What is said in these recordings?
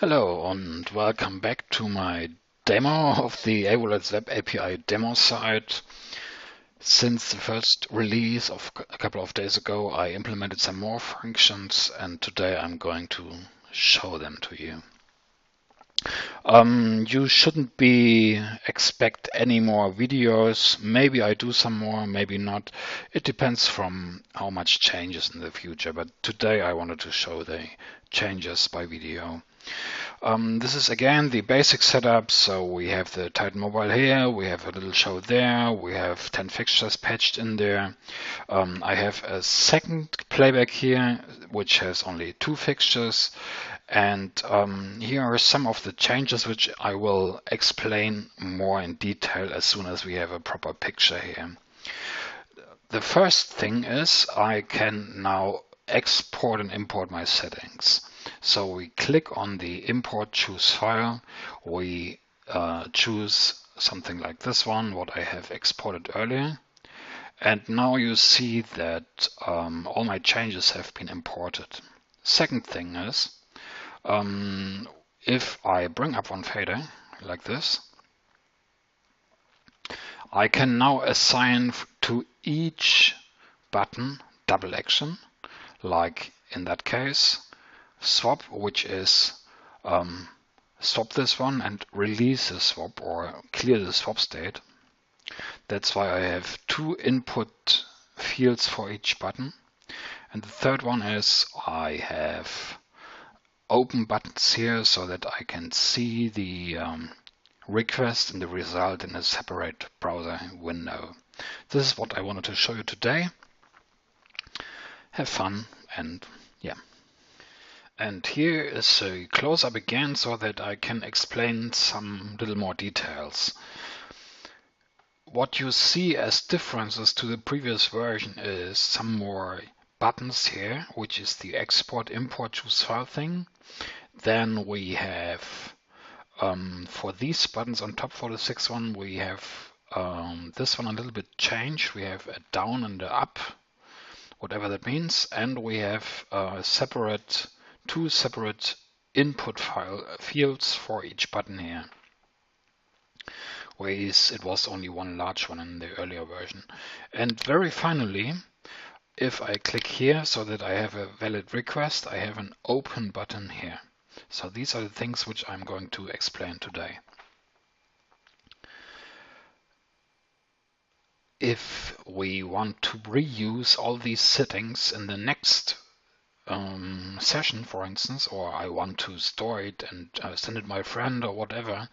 Hello and welcome back to my demo of the Avolites Web API demo site. Since the first release of a couple of days ago, I implemented some more functions, and today I'm going to show them to you. You shouldn't expect any more videos. Maybe I do some more, maybe not. It depends from how much changes in the future, but today I wanted to show the changes by video. This is again the basic setup. So we have the Titan Mobile here, we have a little show there, we have 10 fixtures patched in there. I have a second playback here, which has only 2 fixtures. And here are some of the changes which I will explain more in detail as soon as we have a proper picture here. The first thing is I can now export and import my settings. So we click on the import choose file, we choose something like this one, what I have exported earlier. And now you see that all my changes have been imported. Second thing is, if I bring up one fader like this, I can now assign to each button double action, like in that case, swap, which is stop this one and release the swap or clear the swap state. That's why I have 2 input fields for each button. And the third one is I have open buttons here so that I can see the request and the result in a separate browser window. This is what I wanted to show you today. Have fun, and yeah. And here is a close-up again so that I can explain some little more details. What you see as differences to the previous version is some more buttons here, which is the export, import, choose file thing. Then we have for these buttons on top for the 6th one, we have this one a little bit changed. We have a down and a up, whatever that means, and we have 2 separate input file fields for each button here. Whereas it was only one large one in the earlier version. And very finally, if I click here so that I have a valid request, I have an open button here. So these are the things which I'm going to explain today. If we want to reuse all these settings in the next session, for instance, or I want to store it and send it to my friend or whatever,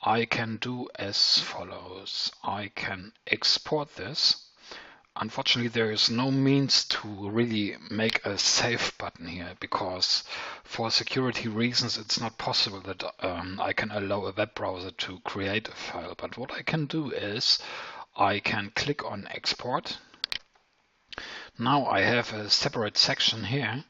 I can do as follows. I can export this. Unfortunately, there is no means to really make a save button here because for security reasons it's not possible that I can allow a web browser to create a file. But what I can do is I can click on export. Now I have a separate section here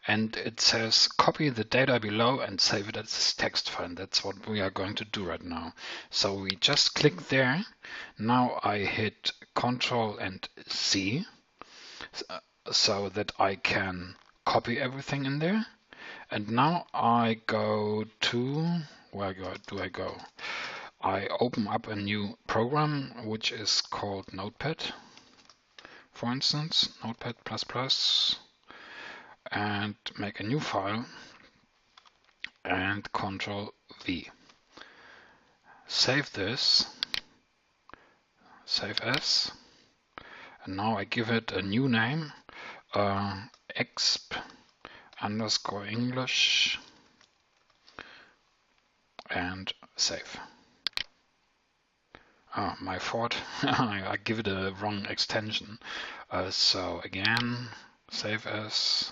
and it says copy the data below and save it as text file. That's what we are going to do right now. So we just click there. Now I hit Ctrl and C so that I can copy everything in there. And now I go to, where do I go? I open up a new program which is called Notepad. For instance, Notepad++, and make a new file and Ctrl V. Save this, save as, and now I give it a new name, exp_English, and save. Oh, my fault, I give it a wrong extension. So again, save as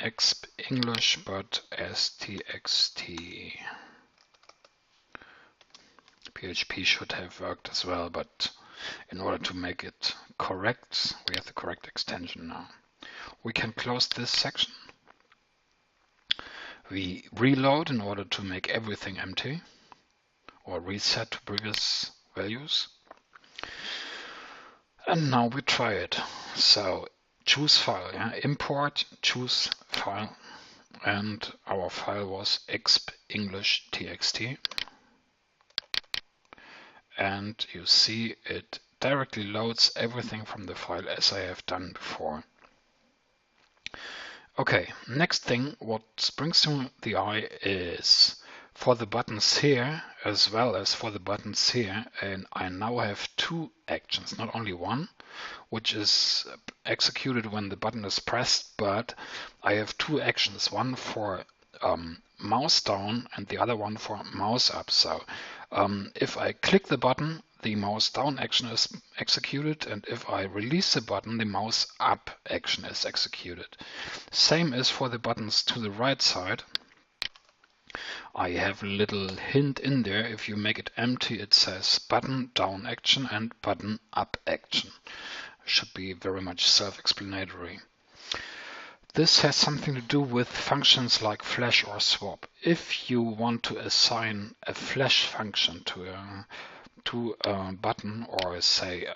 exp English, but stxt. PHP should have worked as well, but in order to make it correct, we have the correct extension now. We can close this section. We reload in order to make everything empty or reset to previous values. And now we try it. So choose file, yeah? Import, choose file. and our file was exp.english.txt, and you see it directly loads everything from the file as I have done before. Okay, next thing what springs to the eye is for the buttons here as well as for the buttons here, and I now have two actions, not only one, which is executed when the button is pressed, but I have two actions, one for mouse down and the other one for mouse up. So if I click the button, the mouse down action is executed, and if I release the button, the mouse up action is executed. Same is for the buttons to the right side. I have a little hint in there. If you make it empty, it says button down action and button up action. Should be very much self-explanatory. This has something to do with functions like flash or swap. If you want to assign a flash function to a button, or say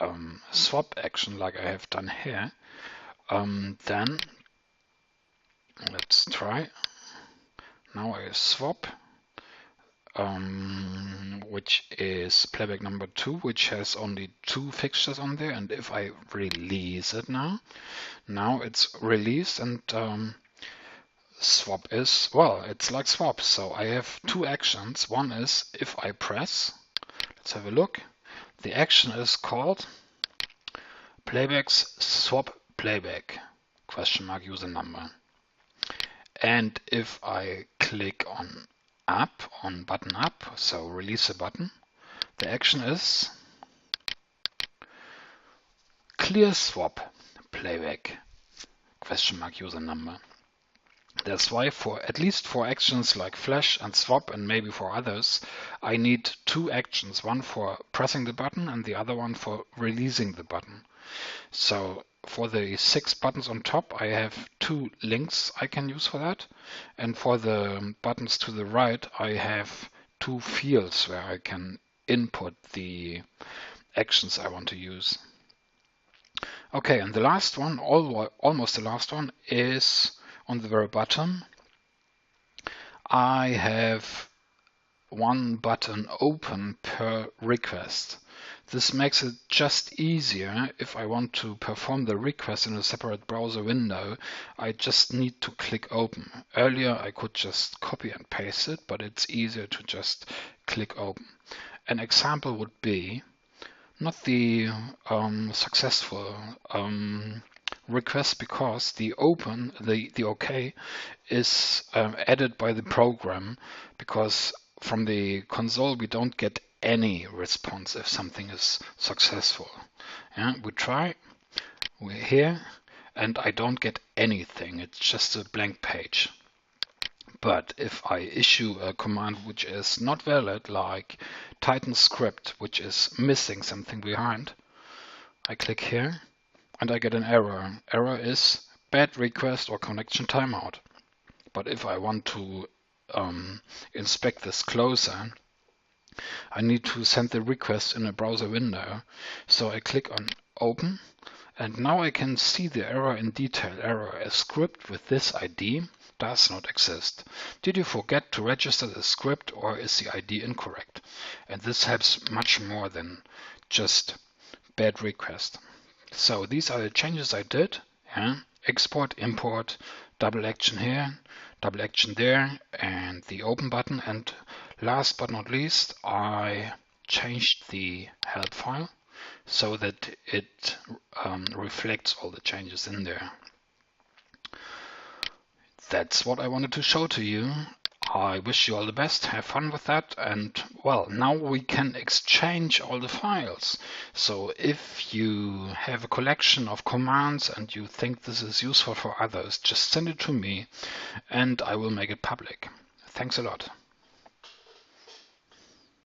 swap action like I have done here, then let's try. Now I swap, which is playback number 2, which has only 2 fixtures on there, and if I release it now it's released, and swap is, well, it's like swap. So I have two actions. One is if I press, let's have a look. The action is called playbacks swap playback user number. And if I click on up, on button up, so release the button, the action is clear swap playback user number. That's why for at least for actions like flash and swap, and maybe for others, I need two actions, one for pressing the button and the other one for releasing the button. So for the 6 buttons on top, I have 2 links I can use for that. And for the buttons to the right, I have 2 fields where I can input the actions I want to use. Okay, and the last one, almost the last one, is on the very bottom. I have one button open per request. This makes it just easier. If I want to perform the request in a separate browser window, I just need to click open. Earlier I could just copy and paste it, but it's easier to just click open. An example would be not the successful request, because the open, the OK is added by the program, because from the console we don't get any response if something is successful. Yeah, we try, we're here, and I don't get anything. It's just a blank page. But if I issue a command which is not valid, like Titan script, which is missing something behind, I click here and I get an error. Error is bad request or connection timeout. But if I want to inspect this closer, I need to send the request in a browser window. So I click on open, and now I can see the error in detail. Error: a script with this ID does not exist. Did you forget to register the script, or is the ID incorrect? And this helps much more than just bad request. So these are the changes I did. Yeah? Export, import, double action here, double action there, and the open button. And last but not least, I changed the help file so that it reflects all the changes in there. That's what I wanted to show to you. I wish you all the best, have fun with that, and well, now we can exchange all the files. So if you have a collection of commands and you think this is useful for others, just send it to me and I will make it public. Thanks a lot.